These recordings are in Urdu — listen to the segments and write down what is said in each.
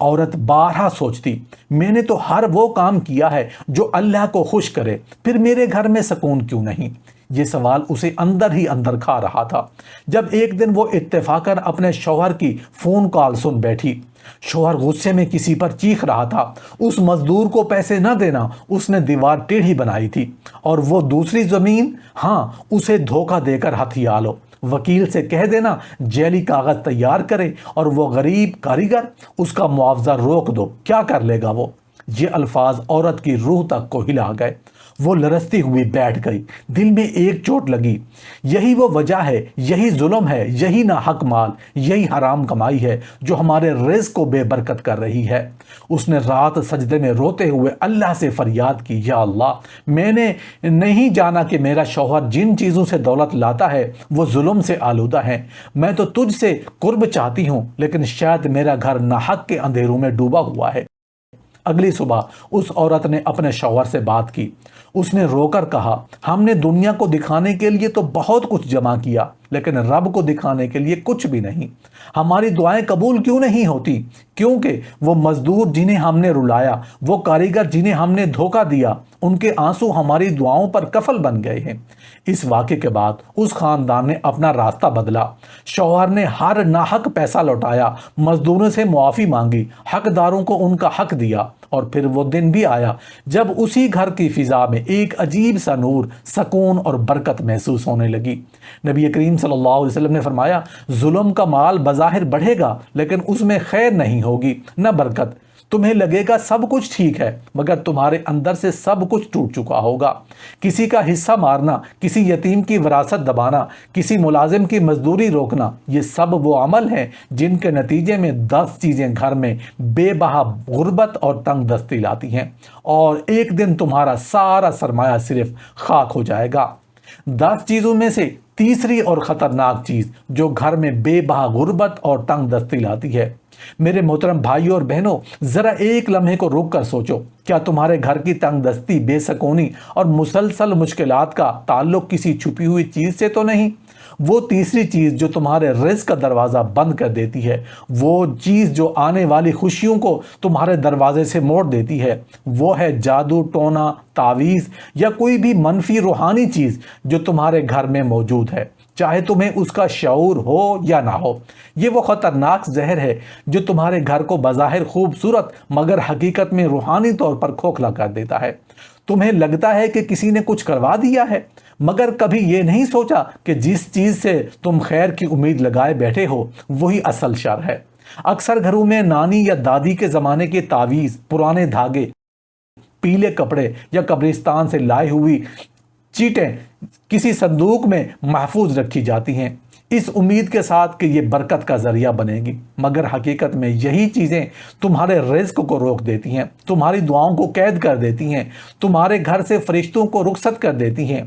عورت بارہا سوچتی، میں نے تو ہر وہ کام کیا ہے جو اللہ کو خوش کرے، پھر میرے گھر میں سکون کیوں نہیں؟ یہ سوال اسے اندر ہی اندر کھا رہا تھا۔ جب ایک دن وہ اتفاقاً اپنے شوہر کی فون کال سن بیٹھی، شوہر غصے میں کسی پر چیخ رہا تھا، اس مزدور کو پیسے نہ دینا، اس نے دیوار ٹیڑھی بنائی تھی، اور وہ دوسری زمین، ہاں اسے دھوکہ دے کر ہتھیا لو، وکیل سے کہہ دینا جعلی کاغذ تیار کرے، اور وہ غریب کاریگر، اس کا معاوضہ روک دو، کیا کر لے گا وہ؟ یہ الفاظ عورت کی روح تک کو ہلا گئے۔ وہ لرزتی ہوئی بیٹھ گئی، دل میں ایک چوٹ لگی۔ یہی وہ وجہ ہے، یہی ظلم ہے، یہی ناحق مال، یہی حرام کمائی ہے جو ہمارے رزق کو بے برکت کر رہی ہے۔ اس نے رات سجدے میں روتے ہوئے اللہ سے فریاد کی، یا اللہ، میں نے نہیں جانا کہ میرا شوہر جن چیزوں سے دولت لاتا ہے وہ ظلم سے آلودہ ہیں۔ میں تو تجھ سے قرب چاہتی ہوں، لیکن شاید میرا گھر ناحق کے اندھیروں میں ڈوبا ہوا ہے۔ اگلی صبح اس عورت نے اپنے شوہر سے بات کی۔ اس نے رو کر کہا، ہم نے دنیا کو دکھانے کے لیے تو بہت کچھ جمع کیا، لیکن رب کو دکھانے کے لیے کچھ بھی نہیں۔ ہماری دعائیں قبول کیوں نہیں ہوتی؟ کیونکہ وہ مزدور جنہیں ہم نے رلایا، وہ کاریگر جنہیں ہم نے دھوکہ دیا، ان کے آنسو ہماری دعاؤں پر کفل بن گئے ہیں۔ اس واقعے کے بعد اس خاندان نے اپنا راستہ بدلا۔ شوہر نے ہر ناحق پیسہ لوٹایا، مزدوروں سے معافی مانگی، حقداروں کو ان کا حق دیا، اور پھر وہ دن بھی آیا جب اسی گھر کی فضا میں ایک عجیب سا نور، سکون اور برکت محسوس ہونے لگی۔ نبی کریم صلی اللہ علیہ وسلم نے فرمایا، ظلم کا مال بظاہر بڑھے گا لیکن اس میں خیر نہیں ہوگی، نہ برکت۔ تمہیں لگے گا سب کچھ ٹھیک ہے، مگر تمہارے اندر سے سب کچھ ٹوٹ چکا ہوگا۔ کسی کا حصہ مارنا، کسی یتیم کی وراثت دبانا، کسی ملازم کی مزدوری روکنا، یہ سب وہ عمل ہیں جن کے نتیجے میں 10 چیزیں گھر میں بے بہا غربت اور تنگ دستی لاتی ہیں، اور ایک دن تمہارا سارا سرمایہ صرف خاک ہو جائے گا۔ 10 چیزوں میں سے تیسری اور خطرناک چیز جو گھر میں بے بہا غربت اور تنگ دستی لاتی ہے۔ میرے محترم بھائیوں اور بہنوں، ذرا ایک لمحے کو رک کر سوچو، کیا تمہارے گھر کی تنگ دستی، بے سکونی اور مسلسل مشکلات کا تعلق کسی چھپی ہوئی چیز سے تو نہیں؟ وہ تیسری چیز جو تمہارے رزق کا دروازہ بند کر دیتی ہے، وہ چیز جو آنے والی خوشیوں کو تمہارے دروازے سے موڑ دیتی ہے، وہ ہے جادو، ٹونا، تعویذ یا کوئی بھی منفی روحانی چیز جو تمہارے گھر میں موجود ہے، چاہے تمہیں اس کا شعور ہو یا نہ ہو۔ یہ وہ خطرناک زہر ہے جو تمہارے گھر کو بظاہر خوبصورت مگر حقیقت میں روحانی طور پر کھوکھلا کر دیتا ہے۔ تمہیں لگتا ہے کہ کسی نے کچھ کروا دیا ہے، مگر کبھی یہ نہیں سوچا کہ جس چیز سے تم خیر کی امید لگائے بیٹھے ہو وہی اصل شر ہے۔ اکثر گھروں میں نانی یا دادی کے زمانے کے تعویذ، پرانے دھاگے، پیلے کپڑے یا قبرستان سے لائے ہوئی چیٹیں کسی صندوق میں محفوظ رکھی جاتی ہیں، اس امید کے ساتھ کہ یہ برکت کا ذریعہ بنے گی، مگر حقیقت میں یہی چیزیں تمہارے رزق کو روک دیتی ہیں، تمہاری دعاؤں کو قید کر دیتی ہیں، تمہارے گھر سے فرشتوں کو رخصت کر دیتی ہیں۔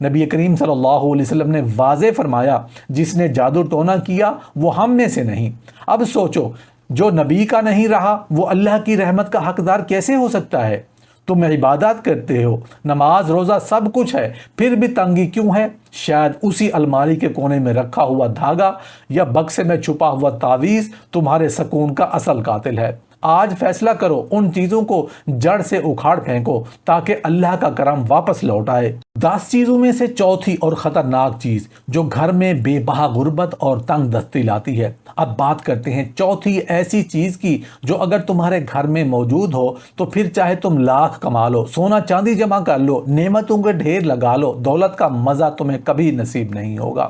نبی کریم صلی اللہ علیہ وسلم نے واضح فرمایا، جس نے جادو ٹونا کیا وہ ہم میں سے نہیں۔ اب سوچو، جو نبی کا نہیں رہا وہ اللہ کی رحمت کا حقدار کیسے ہو سکتا ہے؟ تم عبادات کرتے ہو، نماز روزہ سب کچھ ہے، پھر بھی تنگی کیوں ہے؟ شاید اسی الماری کے کونے میں رکھا ہوا دھاگا یا بکسے میں چھپا ہوا تعویذ تمہارے سکون کا اصل قاتل ہے۔ آج فیصلہ کرو، ان چیزوں کو جڑ سے اکھاڑ پھینکو تاکہ اللہ کا کرم واپس لوٹ آئے۔ 10 چیزوں میں سے چوتھی اور خطرناک چیز جو گھر میں بے بہا غربت اور تنگ دستی لاتی ہے۔ اب بات کرتے ہیں چوتھی ایسی چیز کی جو اگر تمہارے گھر میں موجود ہو تو پھر چاہے تم لاکھ کما لو، سونا چاندی جمع کر لو، نعمتوں کے ڈھیر لگا لو، دولت کا مزہ تمہیں کبھی نصیب نہیں ہوگا۔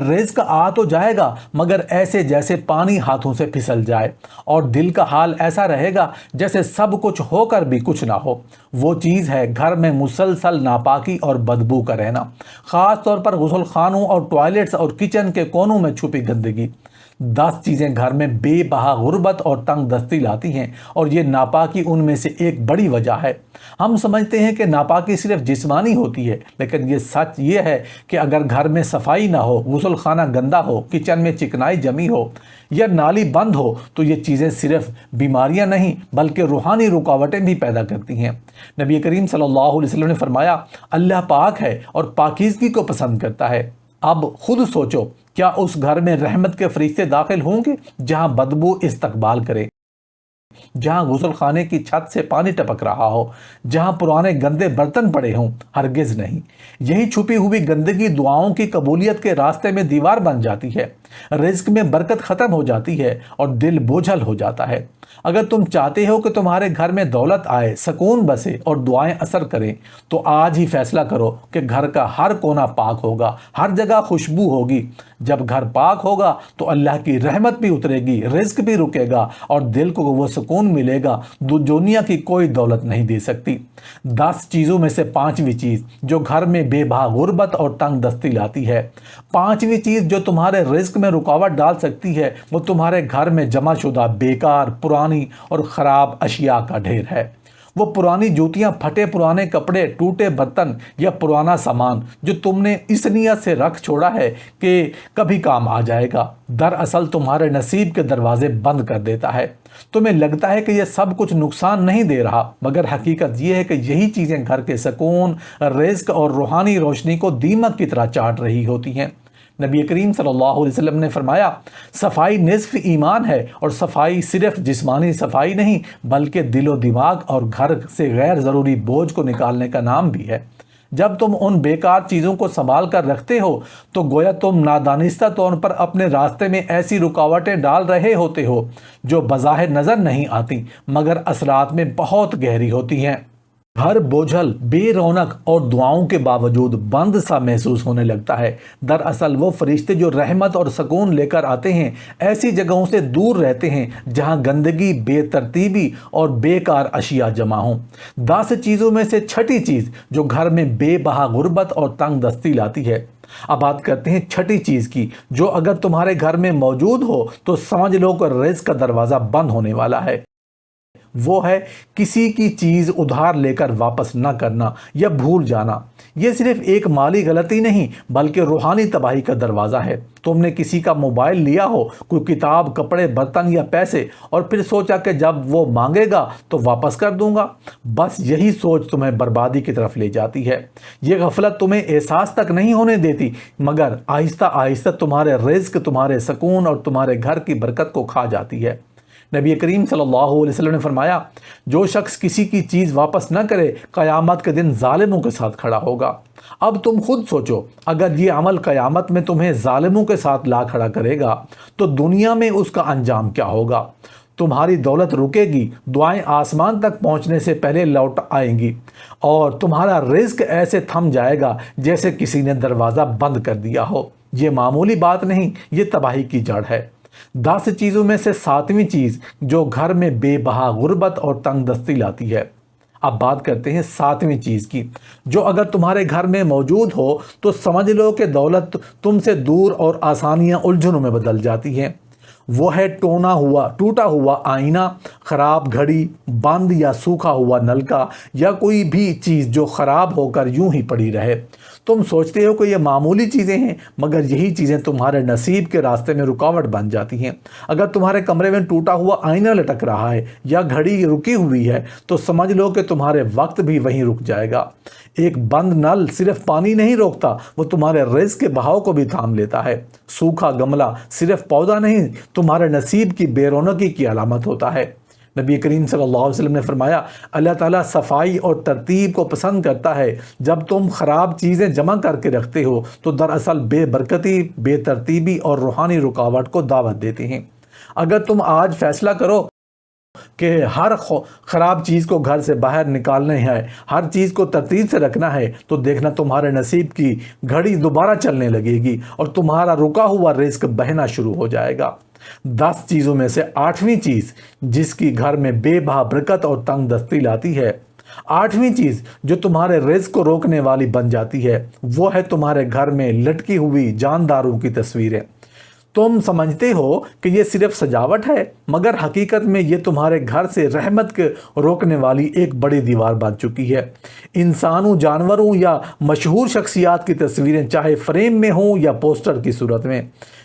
رزق آ تو جائے گا مگر ایسے جیسے پانی ہاتھوں سے پھسل جائے، اور دل کا حال ایسا رہے گا جیسے سب کچھ ہو کر بھی کچھ نہ ہو۔ وہ چیز ہے گھر میں مسلسل ناپاکی اور بدبو کا رہنا، خاص طور پر غسل خانوں اور ٹوائلٹس اور کچن کے کونوں میں چھپی گندگی۔ 10 چیزیں گھر میں بے بہا غربت اور تنگ دستی لاتی ہیں، اور یہ ناپاکی ان میں سے ایک بڑی وجہ ہے۔ ہم سمجھتے ہیں کہ ناپاکی صرف جسمانی ہوتی ہے، لیکن یہ سچ یہ ہے کہ اگر گھر میں صفائی نہ ہو، غسل خانہ گندا ہو، کچن میں چکنائی جمی ہو یا نالی بند ہو تو یہ چیزیں صرف بیماریاں نہیں بلکہ روحانی رکاوٹیں بھی پیدا کرتی ہیں۔ نبی کریم صلی اللہ علیہ وسلم نے فرمایا، اللہ پاک ہے اور پاکیزگی کو پسند کرتا ہے۔ اب خود سوچو، کیا اس گھر میں رحمت کے فرشتے داخل ہوں گے جہاں بدبو استقبال کرے؟ جہاں غسل خانے کی چھت سے پانی ٹپک رہا ہو، جہاں پرانے گندے برتن پڑے ہوں، ہرگز نہیں۔ یہی چھپی ہوئی گندگی دعاؤں کی قبولیت کے راستے میں دیوار بن جاتی ہے، رزق میں برکت ختم ہو جاتی ہے اور دل بوجھل ہو جاتا ہے۔ اگر تم چاہتے ہو کہ تمہارے گھر میں دولت آئے، سکون بسے اور دعائیں اثر کریں، تو آج ہی فیصلہ کرو کہ گھر کا ہر کونا پاک ہوگا، ہر جگہ خوشبو ہوگی۔ جب گھر پاک ہوگا تو اللہ کی رحمت بھی اترے گی، رزق بھی رکے گا اور دل کو وہ سکون ملے گا جو دنیا کی کوئی دولت نہیں دے سکتی۔ 10 چیزوں میں سے 5ویں چیز جو گھر میں بے بہا غربت اور تنگ دستی لاتی ہے، 5ویں چیز جو تمہارے رزق میں رکاوٹ ڈال سکتی ہے، وہ تمہارے گھر میں جمع شدہ بیکار، پرانی اور خراب اشیاء کا ڈھیر ہے۔ وہ پرانی جوتیاں، پھٹے پرانے کپڑے، ٹوٹے برتن یا پرانا سامان جو تم نے اس نیت سے رکھ چھوڑا ہے کہ کبھی کام آ جائے گا، دراصل تمہارے نصیب کے دروازے بند کر دیتا ہے۔ تمہیں لگتا ہے کہ یہ سب کچھ نقصان نہیں دے رہا، مگر حقیقت یہ ہے کہ یہی چیزیں گھر کے سکون، رزق اور روحانی روشنی کو دیمک کی طرح چاٹ رہی ہوتی ہیں۔ نبی کریم صلی اللہ علیہ وسلم نے فرمایا، صفائی نصف ایمان ہے، اور صفائی صرف جسمانی صفائی نہیں بلکہ دل و دماغ اور گھر سے غیر ضروری بوجھ کو نکالنے کا نام بھی ہے۔ جب تم ان بیکار چیزوں کو سنبھال کر رکھتے ہو تو گویا تم نادانستہ طور پر اپنے راستے میں ایسی رکاوٹیں ڈال رہے ہوتے ہو جو بظاہر نظر نہیں آتی مگر اثرات میں بہت گہری ہوتی ہیں۔ گھر بوجھل، بے رونق اور دعاؤں کے باوجود بند سا محسوس ہونے لگتا ہے۔ دراصل وہ فرشتے جو رحمت اور سکون لے کر آتے ہیں ایسی جگہوں سے دور رہتے ہیں جہاں گندگی، بے ترتیبی اور بیکار اشیاء جمع ہوں۔ 10 چیزوں میں سے 6ٹھی چیز جو گھر میں بے بہا غربت اور تنگ دستی لاتی ہے۔ اب بات کرتے ہیں 6ٹھی چیز کی جو اگر تمہارے گھر میں موجود ہو تو سمجھ لو کہ رزق کا دروازہ بند ہونے والا ہے۔ وہ ہے کسی کی چیز ادھار لے کر واپس نہ کرنا یا بھول جانا۔ یہ صرف ایک مالی غلطی نہیں بلکہ روحانی تباہی کا دروازہ ہے۔ تم نے کسی کا موبائل لیا ہو، کوئی کتاب، کپڑے، برتن یا پیسے، اور پھر سوچا کہ جب وہ مانگے گا تو واپس کر دوں گا۔ بس یہی سوچ تمہیں بربادی کی طرف لے جاتی ہے۔ یہ غفلت تمہیں احساس تک نہیں ہونے دیتی مگر آہستہ آہستہ تمہارے رزق، تمہارے سکون اور تمہارے گھر کی برکت کو کھا جاتی ہے۔ نبی کریم صلی اللہ علیہ وسلم نے فرمایا، جو شخص کسی کی چیز واپس نہ کرے قیامت کے دن ظالموں کے ساتھ کھڑا ہوگا۔ اب تم خود سوچو، اگر یہ عمل قیامت میں تمہیں ظالموں کے ساتھ لا کھڑا کرے گا تو دنیا میں اس کا انجام کیا ہوگا؟ تمہاری دولت رکے گی، دعائیں آسمان تک پہنچنے سے پہلے لوٹ آئیں گی، اور تمہارا رزق ایسے تھم جائے گا جیسے کسی نے دروازہ بند کر دیا ہو۔ یہ معمولی بات نہیں، یہ تباہی کی جڑ ہے۔ 10 چیزوں میں سے 7ویں چیز جو گھر میں بے بہا غربت اور تنگ دستی لاتی ہے۔ اب بات کرتے ہیں 7ویں چیز کی جو اگر تمہارے گھر میں موجود ہو تو سمجھ لو کہ دولت تم سے دور اور آسانیاں الجھنوں میں بدل جاتی ہیں۔ وہ ہے ٹوٹا ہوا آئینہ، خراب گھڑی، بند یا سوکھا ہوا نلکا یا کوئی بھی چیز جو خراب ہو کر یوں ہی پڑی رہے۔ تم سوچتے ہو کہ یہ معمولی چیزیں ہیں مگر یہی چیزیں تمہارے نصیب کے راستے میں رکاوٹ بن جاتی ہیں۔ اگر تمہارے کمرے میں ٹوٹا ہوا آئینہ لٹک رہا ہے یا گھڑی رکی ہوئی ہے تو سمجھ لو کہ تمہارے وقت بھی وہیں رک جائے گا۔ ایک بند نل صرف پانی نہیں روکتا، وہ تمہارے رزق کے بہاؤ کو بھی تھام لیتا ہے۔ سوکھا گملہ صرف پودا نہیں، تمہارے نصیب کی بے رونقی کی علامت ہوتا ہے۔ نبی کریم صلی اللہ علیہ وسلم نے فرمایا، اللہ تعالیٰ صفائی اور ترتیب کو پسند کرتا ہے۔ جب تم خراب چیزیں جمع کر کے رکھتے ہو تو دراصل بے برکتی، بے ترتیبی اور روحانی رکاوٹ کو دعوت دیتے ہیں۔ اگر تم آج فیصلہ کرو کہ ہر خراب چیز کو گھر سے باہر نکالنا ہے، ہر چیز کو ترتیب سے رکھنا ہے، تو دیکھنا تمہارے نصیب کی گھڑی دوبارہ چلنے لگے گی اور تمہارا رکا ہوا رزق بہنا شروع ہو جائے گا۔ 10 چیزوں میں سے 8ویں چیز جس کی گھر میں بے بہا برکت اور تنگ دستی لاتی ہے، 8ویں چیز جو تمہارے رزق کو روکنے والی بن جاتی ہے، وہ ہے تمہارے گھر میں لٹکی ہوئی جانداروں کی تصویریں۔ تم سمجھتے ہو کہ یہ صرف سجاوٹ ہے مگر حقیقت میں یہ تمہارے گھر سے رحمت کے روکنے والی ایک بڑی دیوار بن چکی ہے۔ انسانوں، جانوروں یا مشہور شخصیات کی تصویریں چاہے فریم میں ہوں یا پوسٹر کی صورت میں،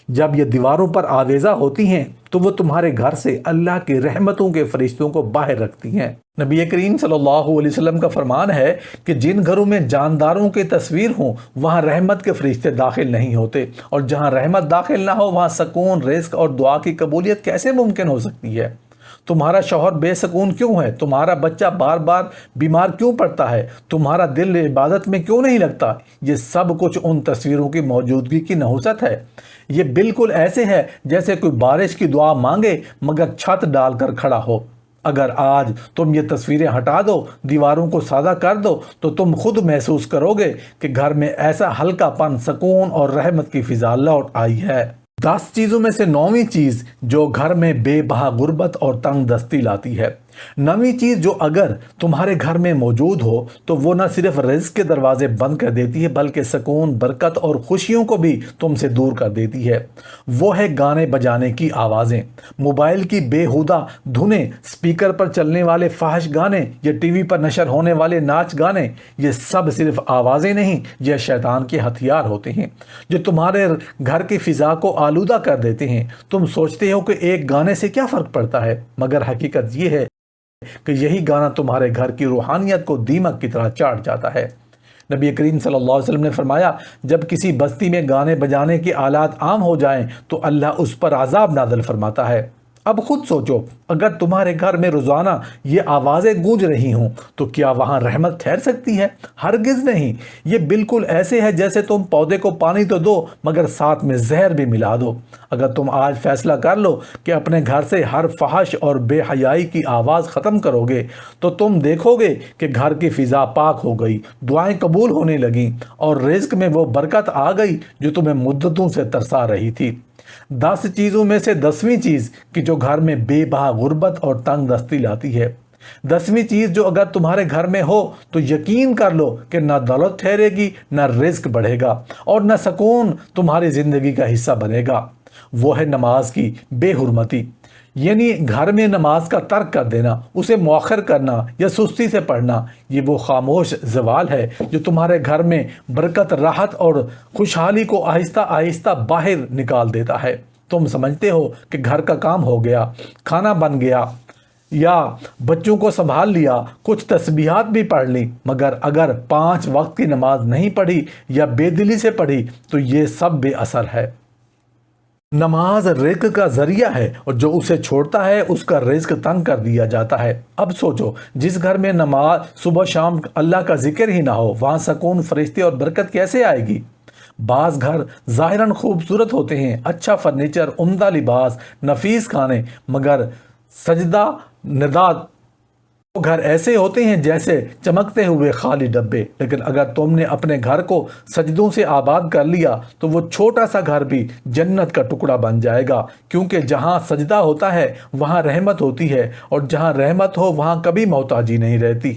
جب یہ دیواروں پر آویزہ ہوتی ہیں تو وہ تمہارے گھر سے اللہ کی رحمتوں کے فرشتوں کو باہر رکھتی ہیں۔ نبی کریم صلی اللہ علیہ وسلم کا فرمان ہے کہ جن گھروں میں جانداروں کی تصویر ہوں وہاں رحمت کے فرشتے داخل نہیں ہوتے، اور جہاں رحمت داخل نہ ہو وہاں سکون، رزق اور دعا کی قبولیت کیسے ممکن ہو سکتی ہے؟ تمہارا شوہر بے سکون کیوں ہے؟ تمہارا بچہ بار بار بیمار کیوں پڑتا ہے؟ تمہارا دل عبادت میں کیوں نہیں لگتا؟ یہ سب کچھ ان تصویروں کی موجودگی کی نحوست ہے۔ یہ بالکل ایسے ہے جیسے کوئی بارش کی دعا مانگے مگر چھت ڈال کر کھڑا ہو۔ اگر آج تم یہ تصویریں ہٹا دو، دیواروں کو سادہ کر دو، تو تم خود محسوس کرو گے کہ گھر میں ایسا ہلکا پن، سکون اور رحمت کی فضا لوٹ آئی ہے۔ 10 چیزوں میں سے 9ویں چیز جو گھر میں بے بہا غربت اور تنگ دستی لاتی ہے۔ 9ویں چیز جو اگر تمہارے گھر میں موجود ہو تو وہ نہ صرف رزق کے دروازے بند کر دیتی ہے بلکہ سکون، برکت اور خوشیوں کو بھی تم سے دور کر دیتی ہے۔ وہ ہے گانے بجانے کی آوازیں، موبائل کی بےہودہ دھنیں، سپیکر پر چلنے والے فحش گانے یا ٹی وی پر نشر ہونے والے ناچ گانے۔ یہ سب صرف آوازیں نہیں، یہ شیطان کے ہتھیار ہوتے ہیں جو تمہارے گھر کی فضا کو آلودہ کر دیتے ہیں۔ تم سوچتے ہو کہ ایک گانے سے کیا فرق پڑتا ہے، مگر حقیقت یہ ہے کہ یہی گانا تمہارے گھر کی روحانیت کو دیمک کی طرح چاٹ جاتا ہے۔ نبی کریم صلی اللہ علیہ وسلم نے فرمایا، جب کسی بستی میں گانے بجانے کے آلات عام ہو جائیں تو اللہ اس پر عذاب نازل فرماتا ہے۔ اب خود سوچو، اگر تمہارے گھر میں روزانہ یہ آوازیں گونج رہی ہوں تو کیا وہاں رحمت ٹھہر سکتی ہے؟ ہرگز نہیں۔ یہ بالکل ایسے ہے جیسے تم پودے کو پانی تو دو مگر ساتھ میں زہر بھی ملا دو۔ اگر تم آج فیصلہ کر لو کہ اپنے گھر سے ہر فحش اور بے حیائی کی آواز ختم کرو گے تو تم دیکھو گے کہ گھر کی فضا پاک ہو گئی، دعائیں قبول ہونے لگیں اور رزق میں وہ برکت آ گئی جو تمہیں مدتوں سے ترسا رہی تھی۔ 10 چیزوں میں سے 10ویں چیز کہ جو گھر میں بے بہا غربت اور تنگ دستی لاتی ہے۔ 10ویں چیز جو اگر تمہارے گھر میں ہو تو یقین کر لو کہ نہ دولت ٹھہرے گی، نہ رزق بڑھے گا اور نہ سکون تمہاری زندگی کا حصہ بنے گا۔ وہ ہے نماز کی بے حرمتی، یعنی گھر میں نماز کا ترک کر دینا، اسے مؤخر کرنا یا سستی سے پڑھنا۔ یہ وہ خاموش زوال ہے جو تمہارے گھر میں برکت، راحت اور خوشحالی کو آہستہ آہستہ باہر نکال دیتا ہے۔ تم سمجھتے ہو کہ گھر کا کام ہو گیا، کھانا بن گیا یا بچوں کو سنبھال لیا، کچھ تسبیحات بھی پڑھ لی، مگر اگر 5 وقت کی نماز نہیں پڑھی یا بے دلی سے پڑھی تو یہ سب بے اثر ہے۔ نماز رزق کا ذریعہ ہے اور جو اسے چھوڑتا ہے اس کا رزق تنگ کر دیا جاتا ہے۔ اب سوچو، جس گھر میں نماز صبح شام اللہ کا ذکر ہی نہ ہو وہاں سکون، فرشتے اور برکت کیسے آئے گی؟ بعض گھر ظاہراً خوبصورت ہوتے ہیں، اچھا فرنیچر، عمدہ لباس، نفیس کھانے، مگر سجدہ ندات وہ گھر ایسے ہوتے ہیں جیسے چمکتے ہوئے خالی ڈبے۔ لیکن اگر تم نے اپنے گھر کو سجدوں سے آباد کر لیا تو وہ چھوٹا سا گھر بھی جنت کا ٹکڑا بن جائے گا، کیونکہ جہاں سجدہ ہوتا ہے وہاں رحمت ہوتی ہے اور جہاں رحمت ہو وہاں کبھی محتاجی نہیں رہتی۔